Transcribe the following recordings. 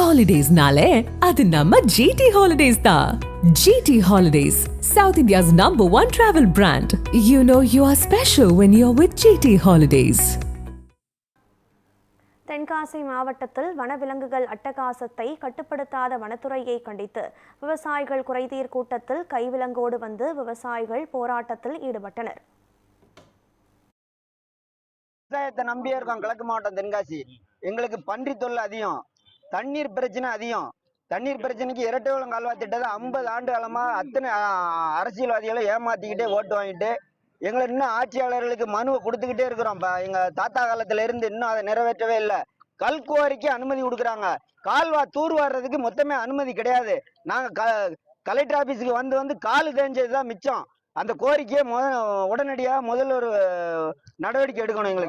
Holidays-nale, adu namma GT Holidays da. GT Holidays, South India's #1 travel brand. You know you are special when you're with GT Holidays. Tenkasi மாவட்டத்தில் வனவிலங்குகள் அட்டகாசத்தை கட்டுப்படுத்தாத வனத்துறையை கண்டித்து விவசாயிகள் குறைதீர் கூட்டத்தில் கைவிலங்கோடு வந்து விவசாயிகள் போராட்டத்தில் ஈடுபட்டனர். விவசாயத்தை நம்பியே இருக்கோம். கிழக்கு மாவட்டம் தென்காசி எங்களுக்கு பன்றி தொல்லை அதிகம், தண்ணீர் பிரச்சனை அதிகம். தண்ணீர் பிரச்சனைக்கு இரட்டைகுளம் கால்வாய் திட்டத்தை 50 ஆண்டு காலமா அத்தனை அரசியல்வாதிகளை ஏமாத்திக்கிட்டே ஓட்டு வாங்கிட்டு எங்களை இன்னும் ஆட்சியாளர்களுக்கு மனுவை கொடுத்துக்கிட்டே இருக்கிறோம். எங்க தாத்தா காலத்துல இருந்து இன்னும் அதை நிறைவேற்றவே இல்லை. கல்குவாரிக்கு அனுமதி கொடுக்குறாங்க, கால்வா தூர்வாடுறதுக்கு மொத்தமே அனுமதி கிடையாது. நாங்க கலெக்டர் ஆபீஸுக்கு வந்து காலு தேஞ்சதுதான் மிச்சம். அந்த கோரிக்கையை உடனடியாக முதல்ல ஒரு நடவடிக்கை எடுக்கணும்.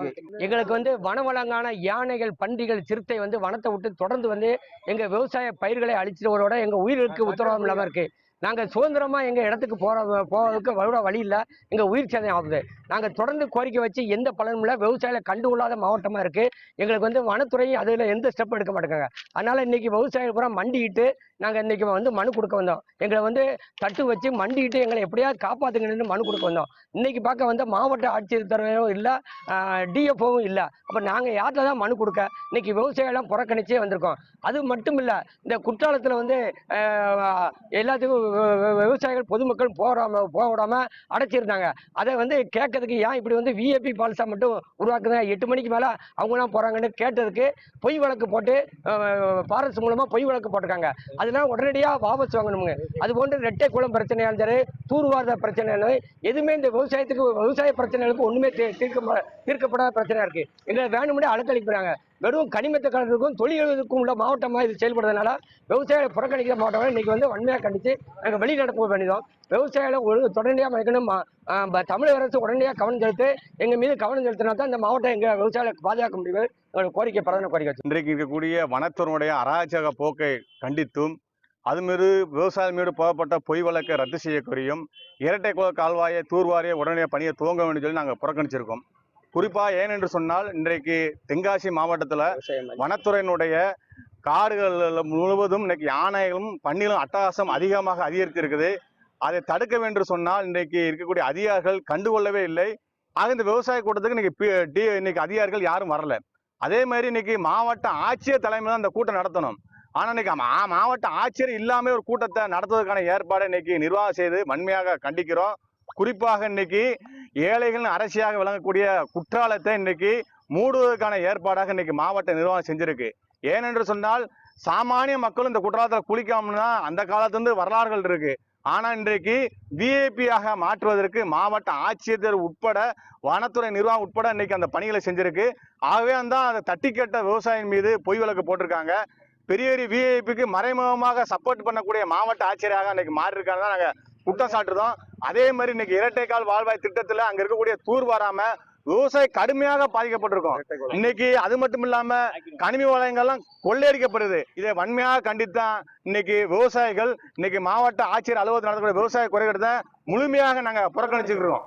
எங்களுக்கு வனவளங்கான யானைகள், பன்றிகள், சிறுத்தை வனத்தை விட்டு தொடர்ந்து எங்க விவசாய பயிர்களை அழிச்சிடுவதோட எங்க உயிருக்கு உத்தரவாதம் இல்லாம இருக்கு. நாங்கள் சுதந்திரமாக எங்கள் இடத்துக்கு போகிறதுக்கு வழி இல்லை, எங்கள் உயிர் சேதம் ஆகுது. நாங்கள் தொடர்ந்து கோரிக்கை வச்சு எந்த பலனும் இல்லை. விவசாயிகளை கண்டுகொள்ளாத மாவட்டமாக இருக்குது. எங்களுக்கு வனத்துறை அதில் எந்த ஸ்டெப் எடுக்க மாட்டேங்க. அதனால் இன்றைக்கி விவசாயிகள் பூரா மண்டிக்கிட்டு நாங்கள் இன்றைக்கி மனு கொடுக்க வந்தோம். எங்களை தட்டு வச்சு மண்டிக்கிட்டு எங்களை எப்படியாவது காப்பாற்றுங்கன்னு மனு கொடுக்க வந்தோம். இன்றைக்கி பார்க்க மாவட்ட ஆட்சித்தலைவரும் இல்லை, டிஎஃப்ஓவும் இல்லை. அப்போ நாங்கள் யார்கிட்ட தான் மனு கொடுக்க? இன்றைக்கி விவசாயிகள்லாம் புறக்கணிச்சே வந்திருக்கோம். அது மட்டும் இல்லை, இந்த குற்றாலத்தில் எல்லாத்துக்கும் விவசாயிகள் பொதுமக்கள் போக விடாம அடைச்சிருந்தாங்க. அதை கேட்கறதுக்கு ஏன் இப்படி விஐபி பாலிசா மட்டும் உருவாக்குங்க, 8 மணிக்கு மேல அவங்கலாம் போறாங்கன்னு கேட்டதுக்கு பொய் வழக்கு போட்டு பாரஸ் மூலமா பொய் வழக்கு போட்டிருக்காங்க. அதெல்லாம் உடனடியா வாபஸ் வாங்கணுங்க. அது போன்று ரெட்டை குளம் பிரச்சனையாலும் சரி, தூர்வார பிரச்சனை, எதுவுமே இந்த விவசாய பிரச்சனைகளுக்கு ஒண்ணுமே தீர்க்கப்படாத பிரச்சனையா இருக்கு. எங்களை வேணும்னே அலக்களிக்கிறாங்க. வெறும் கனிமத்தை கலந்துக்கும் தொழில்களுக்கும் உள்ள மாவட்டமாக இது செயல்படுறதுனால விவசாயிகளை புறக்கணிக்கிற மாவட்டங்கள் இன்னைக்கு வன்மையாக கண்டித்து நாங்கள் வெளிநடப்பு பண்ணினோம். விவசாயிகளை தொடர்ச்சியாக வைக்கணும். தமிழக அரசு உடனடியாக கவனம் செலுத்து, எங்கள் மீது கவனம் செலுத்தினா தான் இந்த மாவட்டம் எங்கள் விவசாயிகளை பாதுகாக்க முடியும். எங்களோட கோரிக்கை பிரதான கோரிக்கை. இன்றைக்கு இருக்கக்கூடிய வனத்துறையுடைய அராஜக போக்கை கண்டித்தும், அது மீது விவசாயம் மீது போகப்பட்ட பொய் வழக்கை ரத்து செய்ய கோரியும், இரட்டை குள கால்வாயை தூர்வாரிய உடனடியாக பணியை துவங்க வேண்டும் சொல்லி நாங்கள் புறக்கணிச்சிருக்கோம். குறிப்பாக ஏனென்று சொன்னால், இன்றைக்கு தென்காசி மாவட்டத்தில் வனத்துறையினுடைய காடுகள் முழுவதும் இன்னைக்கு யானைகளும் பன்னிகளும் அட்டகாசம் அதிகமாக அதிகரித்து இருக்குது. அதை தடுக்க வேண்டும் சொன்னால் இன்றைக்கு இருக்கக்கூடிய அதிகாரிகள் கண்டுகொள்ளவே இல்லை. ஆக இந்த விவசாய கூட்டத்துக்கு இன்னைக்கு அதிகாரிகள் யாரும் வரல. அதே மாதிரி இன்னைக்கு மாவட்ட ஆட்சியர் தலைமையில் தான் இந்த கூட்டம் நடத்தணும். ஆனால் இன்னைக்கு மாவட்ட ஆட்சியர் இல்லாமல் ஒரு கூட்டத்தை நடத்துவதற்கான ஏற்பாடை இன்னைக்கு நிர்வாகம் செய்து வன்மையாக கண்டிக்கிறோம். குறிப்பாக இன்னைக்கு ஏழைகள் அரசியாக விளங்கக்கூடிய குற்றாலத்தை இன்னைக்கு மூடுவதற்கான ஏற்பாடாக இன்னைக்கு மாவட்ட நிர்வாகம் செஞ்சிருக்கு. ஏனென்று சொன்னால், சாமானிய மக்களும் இந்த குற்றாலத்தில் குளிக்காமனா அந்த காலத்திலிருந்து வரலாறுகள் இருக்கு. ஆனா இன்றைக்கு விஐபியாக மாற்றுவதற்கு மாவட்ட ஆட்சியர் உட்பட வனத்துறை நிர்வாகம் உட்பட இன்னைக்கு அந்த பணிகளை செஞ்சிருக்கு. ஆகவே அதை தட்டி கேட்ட விவசாயியின் மீது பொய் வழக்கு போட்டிருக்காங்க. பெரிய பெரிய விஐபிக்கு மறைமுகமாக சப்போர்ட் பண்ணக்கூடிய மாவட்ட ஆட்சியராக இன்னைக்கு மாறி இருக்காங்க நாங்க குற்றம் சாட்டுறோம். அதே மாதிரி இன்னைக்கு இரட்டைக்கால் வாழ்வாய் திட்டத்துல அங்க இருக்கக்கூடிய தூர் வராம விவசாயம் கடுமையாக பாதிக்கப்பட்டிருக்கோம். இன்னைக்கு அது மட்டும் இல்லாம கனிம வளங்கள்லாம் கொள்ளையடிக்கப்படுது. இதை வன்மையாக கண்டித்தான் இன்னைக்கு விவசாயிகள் இன்னைக்கு மாவட்ட ஆட்சியர் அலுவலகத்தில் நடத்தக்கூடிய விவசாய குறைகளை முழுமையாக நாங்க புறக்கணிச்சுக்கிறோம்.